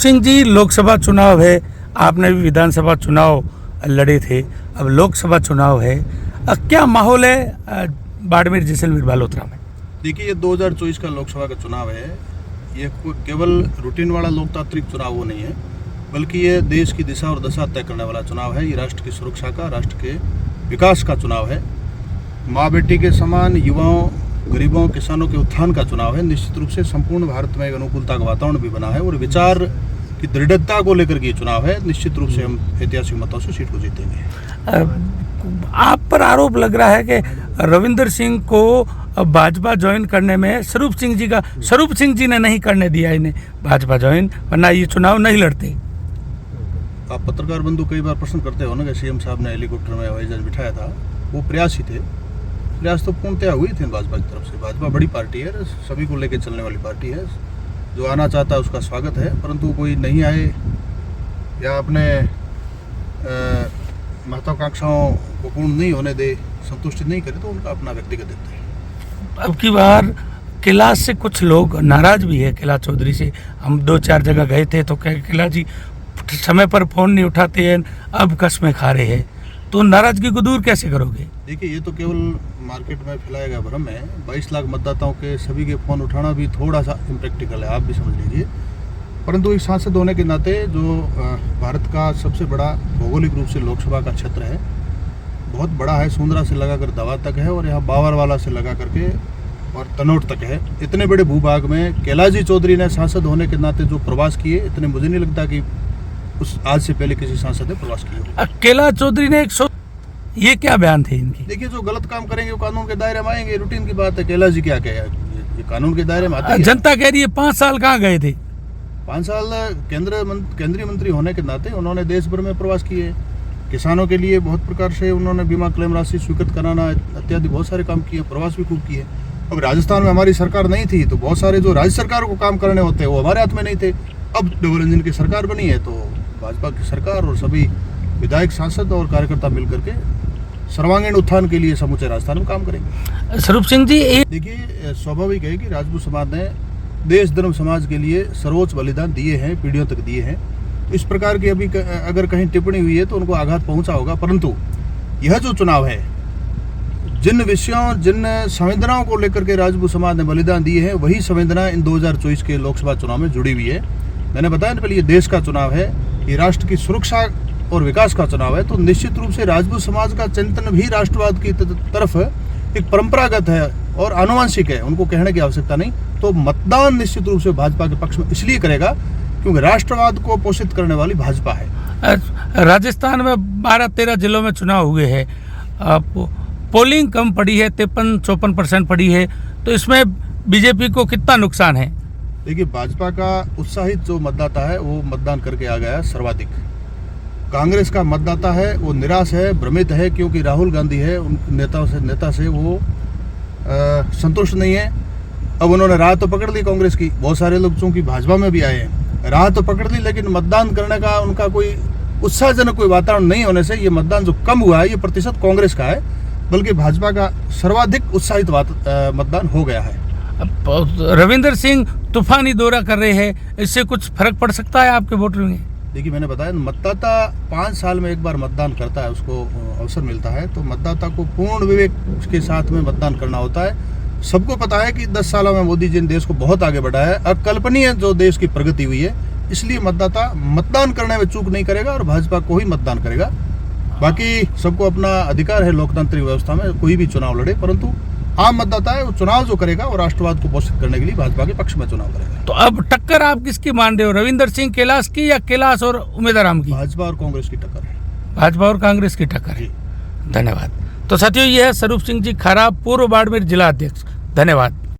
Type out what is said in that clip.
सिंह जी, लोकसभा चुनाव है, आपने भी विधानसभा चुनाव लड़े थे, अब लोकसभा चुनाव है, क्या माहौल है बाड़मेर जैसलमेर बालोतरा में? देखिए, ये 2024 का लोकसभा का चुनाव है। ये केवल रूटीन वाला लोकतांत्रिक चुनाव वो नहीं है, बल्कि ये देश की दिशा और दशा तय करने वाला चुनाव है। ये राष्ट्र की सुरक्षा का, राष्ट्र के विकास का चुनाव है। माँ बेटी के समान युवाओं, गरीबों, किसानों के उत्थान का चुनाव है। निश्चित रूप से संपूर्ण भारत में एक अनुकूलता का वातावरण भी बना है और विचार की दृढ़ता को लेकर के ये चुनाव है। निश्चित रूप से हम ऐतिहासिक मतों से सीट को जीतेंगे। आप पर आरोप लग रहा है कि रविंदर सिंह को भाजपा ज्वाइन करने में स्वरूप सिंह जी ने नहीं करने दिया इन्हें भाजपा ज्वाइन, वरना ये चुनाव नहीं लड़ते। आप पत्रकार बंधु कई बार प्रश्न करते हो ना कि सीएम साहब ने हेलीकॉप्टर में हवाई जहाज बिठाया था, वो प्रयास ही थे। प्रयास तो पूर्णतया हुई थे भाजपा की तरफ से। भाजपा बड़ी पार्टी है, सभी को लेकर चलने वाली पार्टी है। जो आना चाहता है उसका स्वागत है, परंतु कोई नहीं आए या अपने महत्वाकांक्षाओं को पूर्ण नहीं होने दे, संतुष्टि नहीं करे, तो उनका अपना व्यक्तिगत देते हैं। अब की बार कैलाश से कुछ लोग नाराज भी है, कैलाश चौधरी से। हम 2-4 जगह गए थे तो कैलाश जी समय पर फोन नहीं उठाते हैं, अब कस्में खा रहे हैं, तो नाराजगी को दूर कैसे करोगे? देखिए, ये तो केवल मार्केट में फैलाया गया भ्रम है। 22 लाख मतदाताओं के सभी के फोन उठाना भी थोड़ा सा इम्प्रैक्टिकल है, आप भी समझ लीजिए। परंतु एक सांसद होने के नाते, जो भारत का सबसे बड़ा भौगोलिक रूप से लोकसभा का क्षेत्र है, बहुत बड़ा है, सुंदरा से लगाकर दवा तक है और यहाँ बावरवाला से लगा करके और तनोट तक है। इतने बड़े भूभाग में कैलाश जी चौधरी ने सांसद होने के नाते जो प्रवास किए, इतने मुझे नहीं लगता कि उस आज से पहले किसी सांसद ने प्रवास किया। कैलाश चौधरी ने ये क्या बयान थे इनकी? देखिए, जो गलत काम करेंगे वो कानून के दायरे में आएंगे, रूटीन की बात है। कैलाश जी क्या कहे, ये कानून के दायरे में आते हैं। जनता कह रही है 5 साल कहाँ गए थे? 5 साल केंद्रीय मंत्री होने के नाते उन्होंने देश भर में प्रवास किए। किसानों के लिए बहुत प्रकार से उन्होंने बीमा क्लेम राशि स्वीकृत कराना इत्यादि बहुत सारे काम किए, प्रवास भी खूब किए। अब राजस्थान में हमारी सरकार नहीं थी, तो बहुत सारे जो राज्य सरकार को काम करने होते हैं वो हमारे हाथ में नहीं थे। अब डबल इंजन की सरकार बनी है, तो भाजपा की सरकार और सभी विधायक, सांसद और कार्यकर्ता मिलकर के सर्वांगीण उत्थान के लिए समूचे राजस्थान में काम करेंगे। स्वरूप सिंह जी, देखिए, स्वाभाविक है कि राजपूत समाज ने देश धर्म समाज के लिए सर्वोच्च बलिदान दिए हैं, पीढ़ियों तक दिए हैं। तो इस प्रकार की अभी अगर कहीं टिप्पणी हुई है तो उनको आघात पहुंचा होगा। परंतु यह जो चुनाव है, जिन विषयों, जिन संवेदनाओं को लेकर के राजपूत समाज ने बलिदान दिए हैं, वही संवेदना इन 2024 के लोकसभा चुनाव में जुड़ी हुई है। मैंने बताया ना पहले, ये देश का चुनाव है, ये राष्ट्र की सुरक्षा और विकास का चुनाव है। तो निश्चित रूप से राजपूत समाज का चिंतन भी राष्ट्रवाद की तरफ एक परंपरागत है और आनुवंशिक है, उनको कहने की आवश्यकता नहीं। तो मतदान निश्चित रूप से भाजपा के पक्ष में इसलिए करेगा क्योंकि राष्ट्रवाद को पोषित करने वाली भाजपा है। राजस्थान में 12-13 जिलों में चुनाव हुए हैं, पोलिंग कम पड़ी है, 53-54% पड़ी है, तो इसमें बीजेपी को कितना नुकसान है? देखिए, भाजपा का उत्साहित जो मतदाता है वो मतदान करके आ गया है सर्वाधिक। कांग्रेस का मतदाता है वो निराश है, भ्रमित है, क्योंकि राहुल गांधी है, उन नेता से वो संतुष्ट नहीं है। अब उन्होंने राह तो पकड़ ली कांग्रेस की, बहुत सारे लोग चूंकि भाजपा में भी आए हैं, राह तो पकड़ ली, लेकिन मतदान करने का उनका कोई उत्साहजनक कोई वातावरण नहीं होने से ये मतदान जो कम हुआ है, ये प्रतिशत कांग्रेस का है, बल्कि भाजपा का सर्वाधिक उत्साहित मतदान हो गया है। रविंदर सिंह तूफानी दौरा कर रहे हैं, इससे कुछ फर्क पड़ सकता है आपके वोटर में? देखिए, मैंने बताया, मतदाता 5 साल में एक बार मतदान करता है, उसको अवसर मिलता है, तो मतदाता को पूर्ण विवेक के साथ में मतदान करना होता है। सबको पता है कि 10 सालों में मोदी जी ने देश को बहुत आगे बढ़ाया है, अकल्पनीय जो देश की प्रगति हुई है, इसलिए मतदाता मतदान करने में चूक नहीं करेगा और भाजपा को ही मतदान करेगा। बाकी सबको अपना अधिकार है लोकतांत्रिक व्यवस्था में, कोई भी चुनाव लड़े, परंतु आम मतदाता है वो चुनाव जो करेगा वो राष्ट्रवाद को पोषित करने के लिए भाजपा के पक्ष में चुनाव करेगा। तो अब टक्कर आप किसकी मान रहे हो, रविंदर सिंह कैलाश की या कैलाश और उमेदराम की? भाजपा और कांग्रेस की टक्कर है। भाजपा और कांग्रेस की टक्कर है। धन्यवाद। तो साथियों, यह है स्वरूप सिंह जी खारा, पूर्व बाड़मेर जिला अध्यक्ष। धन्यवाद।